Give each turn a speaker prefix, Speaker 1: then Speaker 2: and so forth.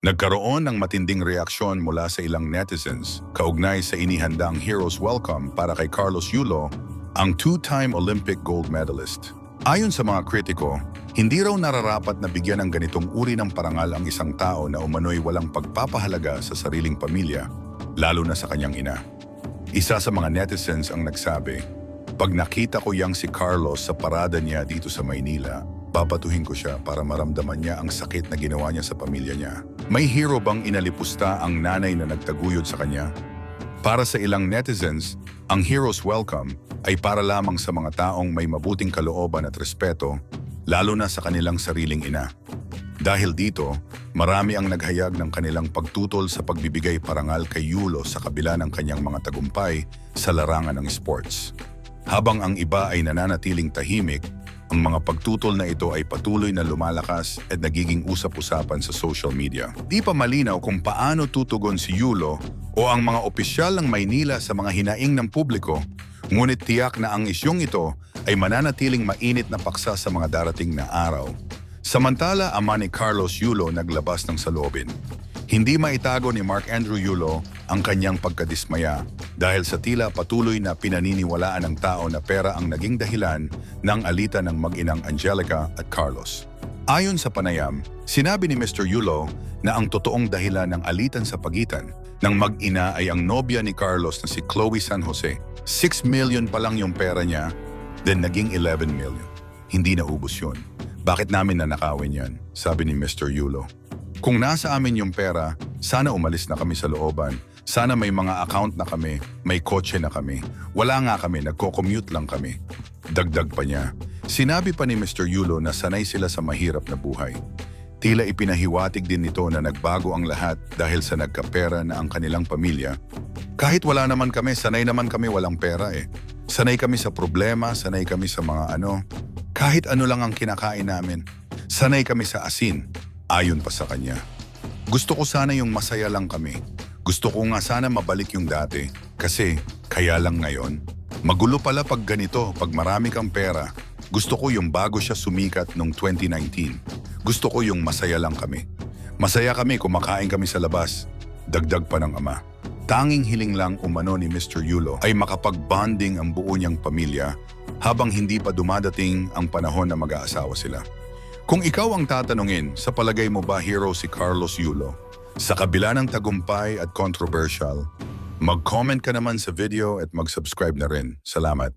Speaker 1: Nagkaroon ng matinding reaksyon mula sa ilang netizens kaugnay sa inihandang Hero's Welcome para kay Carlos Yulo, ang two-time Olympic gold medalist. Ayon sa mga kritiko, hindi raw nararapat na bigyan ng ganitong uri ng parangal ang isang tao na umano'y walang pagpapahalaga sa sariling pamilya, lalo na sa kanyang ina. Isa sa mga netizens ang nagsabi, "Pag nakita ko yang si Carlos sa parada niya dito sa Maynila, babatuhin ko siya para maramdaman niya ang sakit na ginawa niya sa pamilya niya." May hero bang inalipusta ang nanay na nagtaguyod sa kanya? Para sa ilang netizens, ang Hero's Welcome ay para lamang sa mga taong may mabuting kalooban at respeto, lalo na sa kanilang sariling ina. Dahil dito, marami ang naghayag ng kanilang pagtutol sa pagbibigay parangal kay Yulo sa kabila ng kanyang mga tagumpay sa larangan ng sports. Habang ang iba ay nananatiling tahimik, ang mga pagtutol na ito ay patuloy na lumalakas at nagiging usap-usapan sa social media. Di pa malinaw kung paano tutugon si Yulo o ang mga opisyal ng Maynila sa mga hinaing ng publiko, ngunit tiyak na ang isyong ito ay mananatiling mainit na paksa sa mga darating na araw. Samantala, ama ni Carlos Yulo naglabas ng saloobin. Hindi maitago ni Mark Andrew Yulo ang kanyang pagkadismaya dahil sa tila patuloy na pinaniniwalaan ng tao na pera ang naging dahilan ng alitan ng mag-inang Angelica at Carlos. Ayon sa panayam, sinabi ni Mr. Yulo na ang totoong dahilan ng alitan sa pagitan ng mag-ina ay ang nobya ni Carlos na si Chloe San Jose. 6 million pa lang yung pera niya, then naging 11 million. Hindi naubos yun. Bakit namin nanakawin yan? Sabi ni Mr. Yulo. Kung nasa amin yung pera, sana umalis na kami sa looban. Sana may mga account na kami, may kotse na kami. Wala nga kami, nagko-commute lang kami. Dagdag pa niya. Sinabi pa ni Mr. Yulo na sanay sila sa mahirap na buhay. Tila ipinahiwatig din nito na nagbago ang lahat dahil sa nagkapera na ang kanilang pamilya. Kahit wala naman kami, sanay naman kami walang pera eh. Sanay kami sa problema, sanay kami sa mga kahit ano lang ang kinakain namin. Sanay kami sa asin. Ayon pa sa kanya. Gusto ko sana yung masaya lang kami. Gusto ko nga sana mabalik yung dati. Kasi kaya lang ngayon. Magulo pala pag ganito, pag marami kang pera. Gusto ko yung bago siya sumikat noong 2019. Gusto ko yung masaya lang kami. Masaya kami, kumakain kami sa labas. Dagdag pa ng ama. Tanging hiling lang umano ni Mr. Yulo ay makapag-bonding ang buo niyang pamilya habang hindi pa dumadating ang panahon na mag-aasawa sila. Kung ikaw ang tatanungin, sa palagay mo ba hero si Carlos Yulo? Sa kabila ng tagumpay at controversial, mag-comment ka naman sa video at mag-subscribe na rin. Salamat.